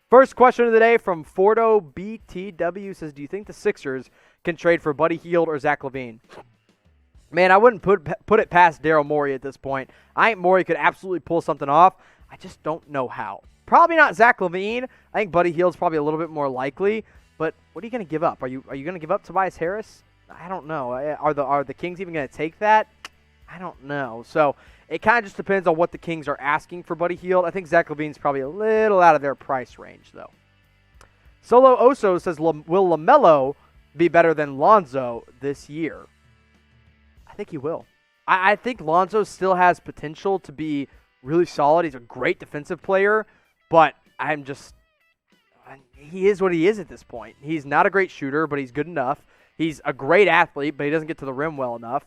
First question of the day from Fordo BTW says, do you think the Sixers can trade for Buddy Hield or Zach LaVine? Man, I wouldn't put it past Daryl Morey at this point. I think Morey could absolutely pull something off. I just don't know how. Probably not Zach LaVine. I think Buddy Hield's probably a little bit more likely. But what are you going to give up? Are you going to give up Tobias Harris? I don't know. Are the Kings even going to take that? I don't know. So it kind of just depends on what the Kings are asking for Buddy Hield. I think Zach LaVine's probably a little out of their price range, though. Solo Oso says, will LaMelo be better than Lonzo this year? I think he will. I think Lonzo still has potential to be really solid. He's a great defensive player, but he is what he is at this point. He's not a great shooter, but he's good enough. He's a great athlete, but he doesn't get to the rim well enough.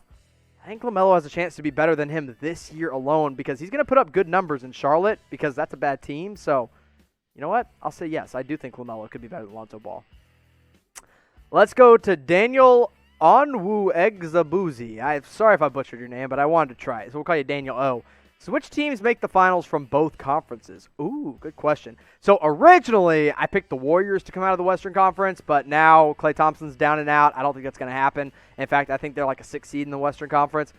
I think LaMelo has a chance to be better than him this year alone because he's going to put up good numbers in Charlotte because that's a bad team. So, you know what? I'll say yes. I do think LaMelo could be better than Lonzo Ball. Let's go to Daniel Onwu Egzabuzi. I'm sorry if I butchered your name, but I wanted to try it. So we'll call you Daniel O. So which teams make the finals from both conferences? Ooh, good question. So originally, I picked the Warriors to come out of the Western Conference, but now Klay Thompson's down and out. I don't think that's going to happen. In fact, I think they're like a 6th seed in the Western Conference.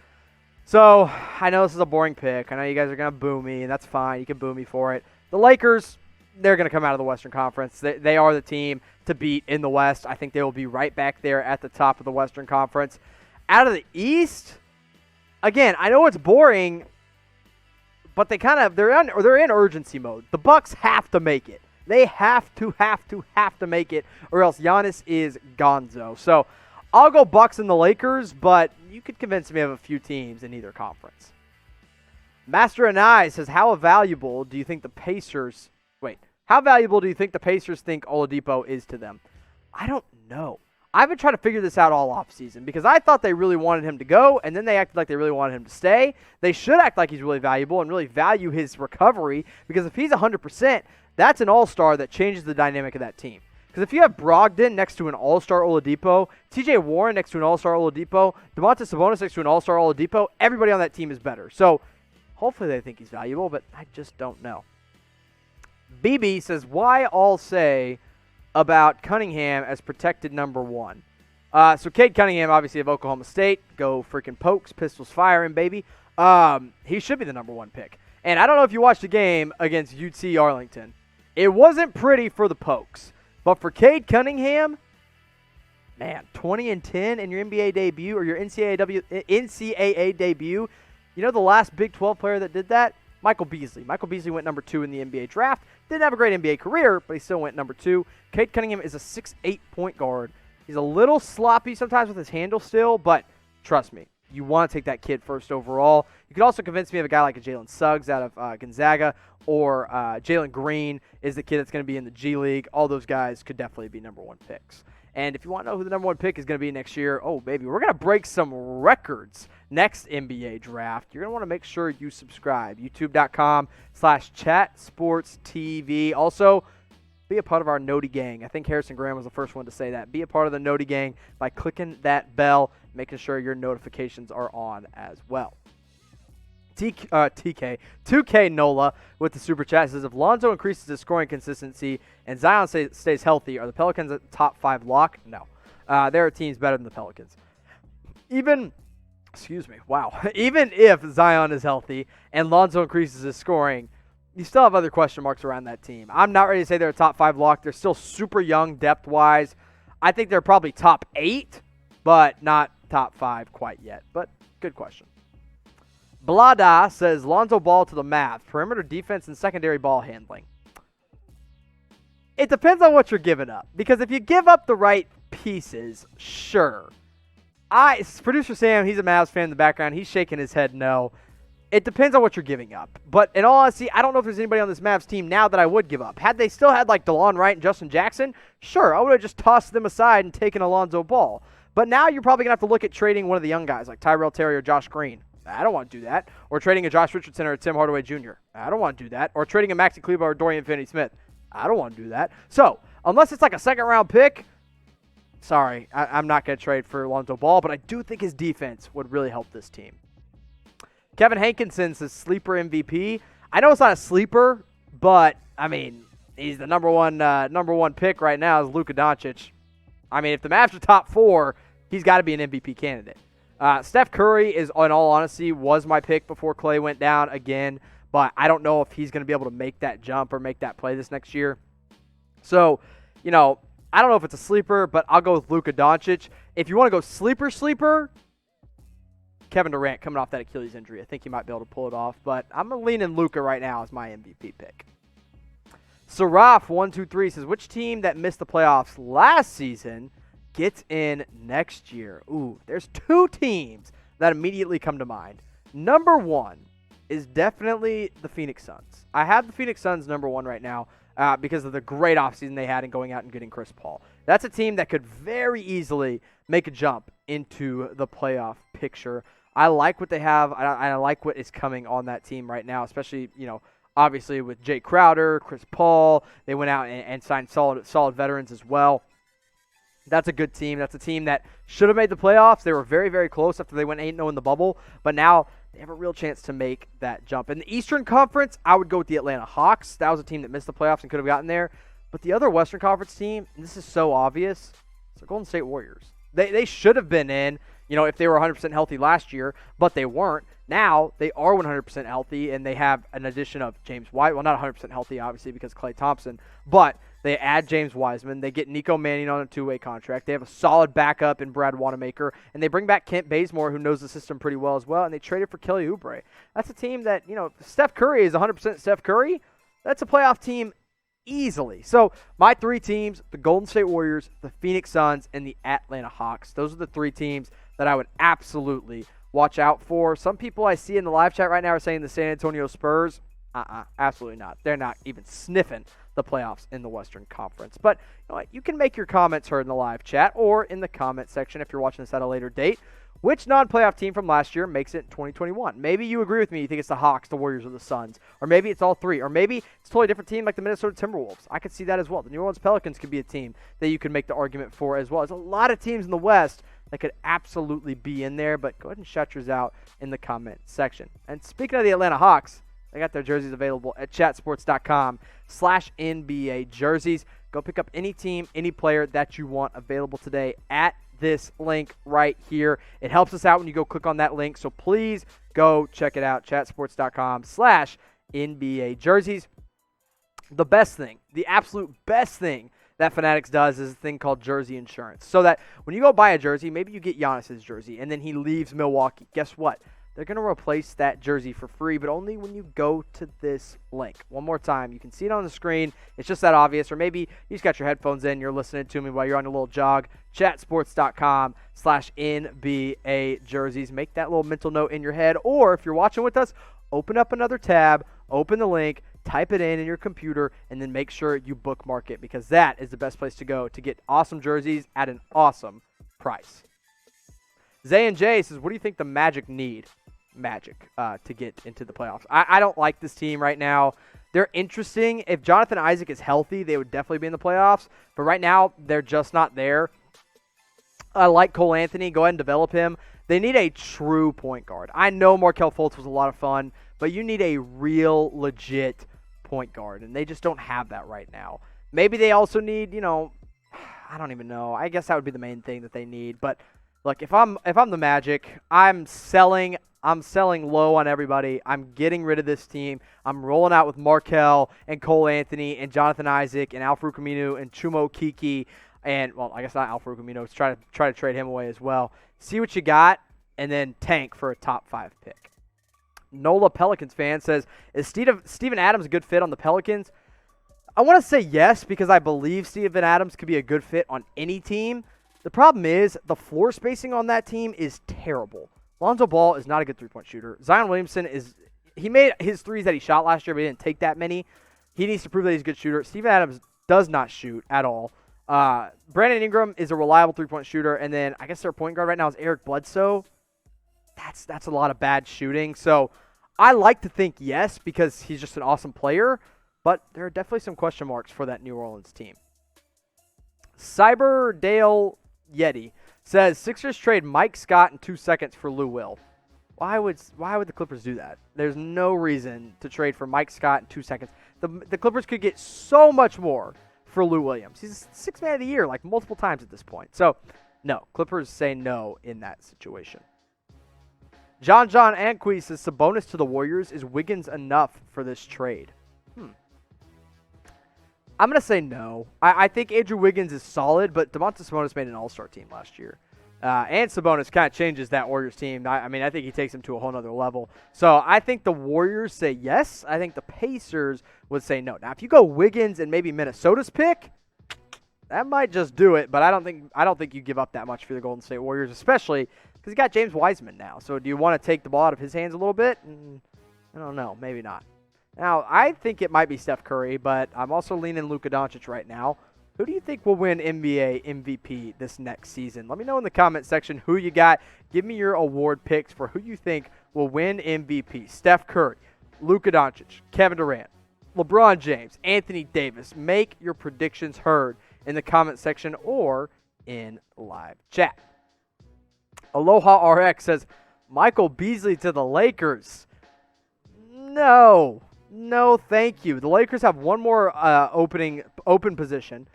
So I know this is a boring pick. I know you guys are going to boo me, and that's fine. You can boo me for it. The Lakers, they're going to come out of the Western Conference. They are the team to beat in the West. I think they will be right back there at the top of the Western Conference. Out of the East, again, I know it's boring, but they're in urgency mode. The Bucks have to make it. They have to make it, or else Giannis is gonzo. So I'll go Bucks and the Lakers, but you could convince me of a few teams in either conference. Master and I says, how valuable do you think the Pacers think Oladipo is to them? I don't know. I've been trying to figure this out all offseason because I thought they really wanted him to go, and then they acted like they really wanted him to stay. They should act like he's really valuable and really value his recovery because if he's 100%, that's an all-star that changes the dynamic of that team. Because if you have Brogdon next to an all-star Oladipo, TJ Warren next to an all-star Oladipo, Domantas Sabonis next to an all-star Oladipo, everybody on that team is better. So hopefully they think he's valuable, but I just don't know. BB says, why all say about Cunningham as protected number 1? So Cade Cunningham, obviously of Oklahoma State. Go freaking Pokes, pistols firing, baby. He should be the number 1 pick. And I don't know if you watched the game against UT Arlington. It wasn't pretty for the Pokes. But for Cade Cunningham, man, 20-10 in your NBA debut or your NCAA debut. You know the last Big 12 player that did that? Michael Beasley. Michael Beasley went number 2 in the NBA draft. Didn't have a great NBA career, but he still went number 2. Cade Cunningham is a 6'8" point guard. He's a little sloppy sometimes with his handle still, but trust me, you want to take that kid first overall. You could also convince me of a guy like a Jalen Suggs out of Gonzaga, or Jalen Green is the kid that's going to be in the G League. All those guys could definitely be number 1 picks. And if you want to know who the number 1 pick is going to be next year, oh, baby, we're going to break some records next NBA draft. You're going to want to make sure you subscribe. YouTube.com/chatsportstv. Also, be a part of our Noti Gang. I think Harrison Graham was the first one to say that. Be a part of the Noti Gang by clicking that bell, making sure your notifications are on as well. 2K Nola with the super chat says, if Lonzo increases his scoring consistency and Zion stays healthy, are the Pelicans a top 5 lock? No. There are teams better than the Pelicans. Even if Zion is healthy and Lonzo increases his scoring, you still have other question marks around that team. I'm not ready to say they're a top 5 lock. They're still super young depth-wise. I think they're probably top 8, but not top 5 quite yet. But good question. Blada says, Lonzo Ball to the Mavs, perimeter defense and secondary ball handling. It depends on what you're giving up. Because if you give up the right pieces, sure. Producer Sam, he's a Mavs fan in the background. He's shaking his head no. It depends on what you're giving up. But in all honesty, I don't know if there's anybody on this Mavs team now that I would give up. Had they still had like DeLon Wright and Justin Jackson, sure, I would have just tossed them aside and taken Alonzo Ball. But now you're probably going to have to look at trading one of the young guys like Tyrell Terry or Josh Green. I don't want to do that. Or trading a Josh Richardson or a Tim Hardaway Jr. I don't want to do that. Or trading a Maxi Kleber or Dorian Finney-Smith. I don't want to do that. So, unless it's like a second-round pick, sorry, I'm not going to trade for Lonzo Ball, but I do think his defense would really help this team. Kevin Hankinson says sleeper MVP. I know it's not a sleeper, but, I mean, he's the number one pick right now is Luka Doncic. I mean, if the Mavs are top 4, he's got to be an MVP candidate. Steph Curry is, in all honesty, was my pick before Clay went down again, but I don't know if he's going to be able to make that jump or make that play this next year. So, I don't know if it's a sleeper, but I'll go with Luka Doncic. If you want to go sleeper, Kevin Durant coming off that Achilles injury. I think he might be able to pull it off, but I'm leaning Luka right now as my MVP pick. Saraf123 says, which team that missed the playoffs last season gets in next year? Ooh, there's 2 teams that immediately come to mind. Number 1 is definitely the Phoenix Suns. I have the Phoenix Suns number 1 right now because of the great offseason they had in going out and getting Chris Paul. That's a team that could very easily make a jump into the playoff picture. I like what they have. I like what is coming on that team right now, especially, obviously with Jay Crowder, Chris Paul. They went out and signed solid veterans as well. That's a good team. That's a team that should have made the playoffs. They were very, very close after they went 8-0 in the bubble, but now they have a real chance to make that jump. In the Eastern Conference, I would go with the Atlanta Hawks. That was a team that missed the playoffs and could have gotten there. But the other Western Conference team, and this is so obvious, it's the Golden State Warriors. They should have been in, if they were 100% healthy last year, but they weren't. Now they are 100% healthy, and they have an addition of James White. Well, not 100% healthy, obviously, because Klay Thompson, but they add James Wiseman. They get Nico Mannion on a 2-way contract. They have a solid backup in Brad Wanamaker, and they bring back Kent Bazemore, who knows the system pretty well as well, and they traded for Kelly Oubre. That's a team that, if Steph Curry is 100% Steph Curry, that's a playoff team easily. So my 3 teams, the Golden State Warriors, the Phoenix Suns, and the Atlanta Hawks. Those are the 3 teams that I would absolutely watch out for. Some people I see in the live chat right now are saying the San Antonio Spurs. Absolutely not. They're not even sniffing the playoffs in the Western Conference. But you can make your comments heard in the live chat or in the comment section if you're watching this at a later date. Which non-playoff team from last year makes it in 2021? Maybe you agree with me. You think it's the Hawks, the Warriors, or the Suns. Or maybe it's all 3. Or maybe it's a totally different team like the Minnesota Timberwolves. I could see that as well. The New Orleans Pelicans could be a team that you could make the argument for as well. There's a lot of teams in the West that could absolutely be in there. But go ahead and shout yours out in the comment section. And speaking of the Atlanta Hawks, they got their jerseys available at chatsports.com/NBA jerseys. Go pick up any team, any player that you want available today at this link right here. It helps us out when you go click on that link, so please go check it out, chatsports.com/NBA jerseys. The best thing, the absolute best thing that Fanatics does is a thing called jersey insurance, so that when you go buy a jersey, maybe you get Giannis's jersey, and then he leaves Milwaukee. Guess what? They're going to replace that jersey for free, but only when you go to this link. One more time. You can see it on the screen. It's just that obvious. Or maybe you just got your headphones in. You're listening to me while you're on a little jog. Chatsports.com/NBA jerseys. Make that little mental note in your head. Or if you're watching with us, open up another tab, open the link, type it in your computer, and then make sure you bookmark it, because that is the best place to go to get awesome jerseys at an awesome price. Zay and Jay says, what do you think the Magic need? To get into the playoffs. I don't like this team right now. They're interesting. If Jonathan Isaac is healthy, they would definitely be in the playoffs. But right now, they're just not there. I like Cole Anthony. Go ahead and develop him. They need a true point guard. I know Markelle Fultz was a lot of fun, but you need a real, legit point guard, and they just don't have that right now. Maybe they also need, I don't even know. I guess that would be the main thing that they need. But look, if I'm the Magic, I'm selling low on everybody. I'm getting rid of this team. I'm rolling out with Markelle and Cole Anthony and Jonathan Isaac and Al-Farouq Aminu and Chumo Kiki and, well, I guess not Al-Farouq Aminu. Try to trade him away as well. See what you got, and then tank for a top 5 pick. Nola Pelicans fan says, is Steven Adams a good fit on the Pelicans? I want to say yes, because I believe Steven Adams could be a good fit on any team. The problem is the floor spacing on that team is terrible. Lonzo Ball is not a good three-point shooter. Zion Williamson he made his threes that he shot last year, but he didn't take that many. He needs to prove that he's a good shooter. Steven Adams does not shoot at all. Brandon Ingram is a reliable three-point shooter, and then I guess their point guard right now is Eric Bledsoe. That's a lot of bad shooting. So I like to think yes, because he's just an awesome player, but there are definitely some question marks for that New Orleans team. Cyberdale Yeti says, Sixers trade Mike Scott in 2 seconds for Lou Will. Why would the Clippers do that? There's no reason to trade for Mike Scott in 2 seconds. The Clippers could get so much more for Lou Williams. He's sixth man of the year like multiple times at this point. So, no, Clippers say no in that situation. John Anqui says Sabonis to the Warriors. Is Wiggins enough for this trade? I'm going to say no. I think Andrew Wiggins is solid, but Domantas Sabonis made an all-star team last year. And Sabonis kind of changes that Warriors team. I think he takes them to a whole nother level. So I think the Warriors say yes. I think the Pacers would say no. Now, if you go Wiggins and maybe Minnesota's pick, that might just do it. But I don't think you give up that much for the Golden State Warriors, especially because you got James Wiseman now. So do you want to take the ball out of his hands a little bit? I don't know. Maybe not. Now, I think it might be Steph Curry, but I'm also leaning Luka Doncic right now. Who do you think will win NBA MVP this next season? Let me know in the comment section who you got. Give me your award picks for who you think will win MVP. Steph Curry, Luka Doncic, Kevin Durant, LeBron James, Anthony Davis. Make your predictions heard in the comment section or in live chat. Aloha RX says, Michael Beasley to the Lakers. No, thank you. The Lakers have one more open position.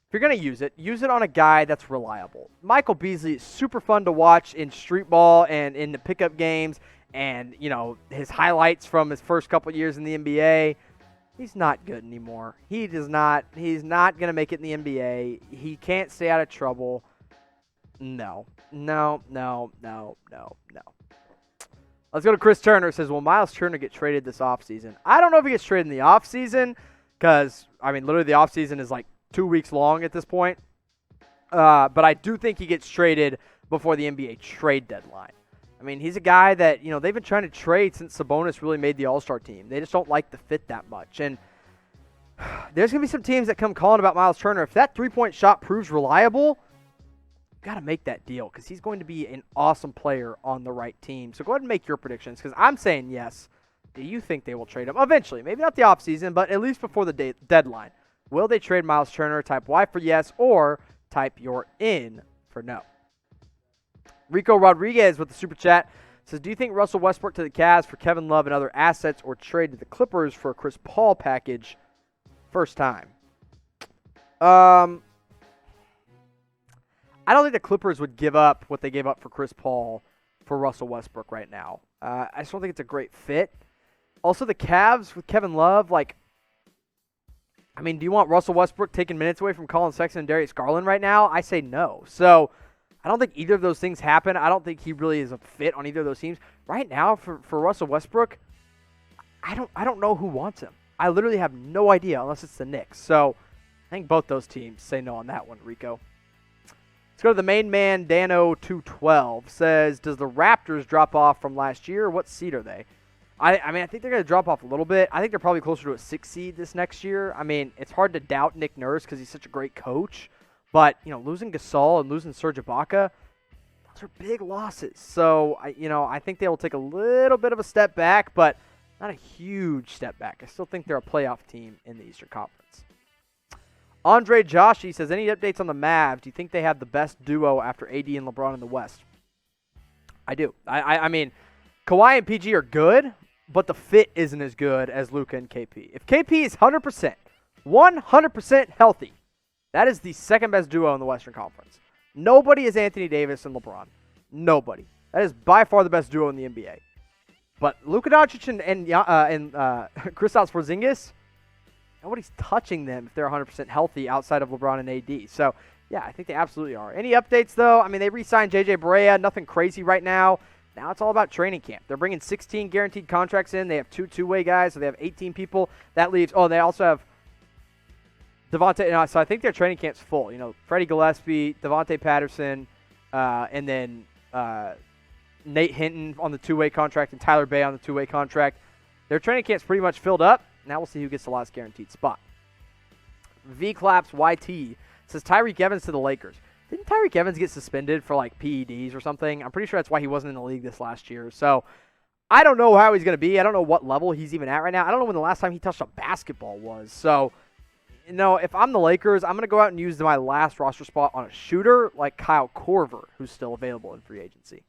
If you're going to use it on a guy that's reliable. Michael Beasley is super fun to watch in street ball and in the pickup games and, his highlights from his first couple years in the NBA. He's not good anymore. He's not going to make it in the NBA. He can't stay out of trouble. No. Let's go to Chris Turner. It says, will Myles Turner get traded this offseason? I don't know if he gets traded in the offseason because, literally the offseason is like 2 weeks long at this point. But I do think he gets traded before the NBA trade deadline. He's a guy that, they've been trying to trade since Sabonis really made the All-Star team. They just don't like the fit that much. And there's going to be some teams that come calling about Myles Turner. If that three-point shot proves reliable, got to make that deal because he's going to be an awesome player on the right team. So go ahead and make your predictions because I'm saying yes. Do you think they will trade him? Eventually. Maybe not the offseason, but at least before the deadline. Will they trade Myles Turner? Type Y for yes or type your in for no. Rico Rodriguez with the super chat says, do you think Russell Westbrook to the Cavs for Kevin Love and other assets or trade to the Clippers for a Chris Paul package first time? I don't think the Clippers would give up what they gave up for Chris Paul for Russell Westbrook right now. I just don't think it's a great fit. Also, the Cavs with Kevin Love, do you want Russell Westbrook taking minutes away from Colin Sexton and Darius Garland right now? I say no. So I don't think either of those things happen. I don't think he really is a fit on either of those teams. Right now, for Russell Westbrook, I don't know who wants him. I literally have no idea unless it's the Knicks. So I think both those teams say no on that one, Rico. Let's go to the main man, Dano212. Says, does the Raptors drop off from last year? What seed are they? I think they're going to drop off a little bit. I think they're probably closer to a 6 seed this next year. It's hard to doubt Nick Nurse because he's such a great coach. But, losing Gasol and losing Serge Ibaka, those are big losses. So, I think they will take a little bit of a step back, but not a huge step back. I still think they're a playoff team in the Eastern Conference. Andre Joshi says, any updates on the Mavs? Do you think they have the best duo after AD and LeBron in the West? I do. Kawhi and PG are good, but the fit isn't as good as Luka and KP. If KP is 100% healthy, that is the second best duo in the Western Conference. Nobody is Anthony Davis and LeBron. Nobody. That is by far the best duo in the NBA. But Luka Doncic and Kristaps Porzingis, nobody's touching them if they're 100% healthy outside of LeBron and AD. So, yeah, I think they absolutely are. Any updates, though? They re-signed J.J. Barea. Nothing crazy right now. Now it's all about training camp. They're bringing 16 guaranteed contracts in. They have two two-way guys, so they have 18 people. That leaves – they also have Devontae. So I think their training camp's full. Freddie Gillespie, Devontae Patterson, and then Nate Hinton on the two-way contract and Tyler Bay on the two-way contract. Their training camp's pretty much filled up. Now we'll see who gets the last guaranteed spot. V-Claps YT says Tyreke Evans to the Lakers. Didn't Tyreke Evans get suspended for PEDs or something? I'm pretty sure that's why he wasn't in the league this last year. So I don't know how he's going to be. I don't know what level he's even at right now. I don't know when the last time he touched a basketball was. So, if I'm the Lakers, I'm going to go out and use my last roster spot on a shooter like Kyle Korver, who's still available in free agency.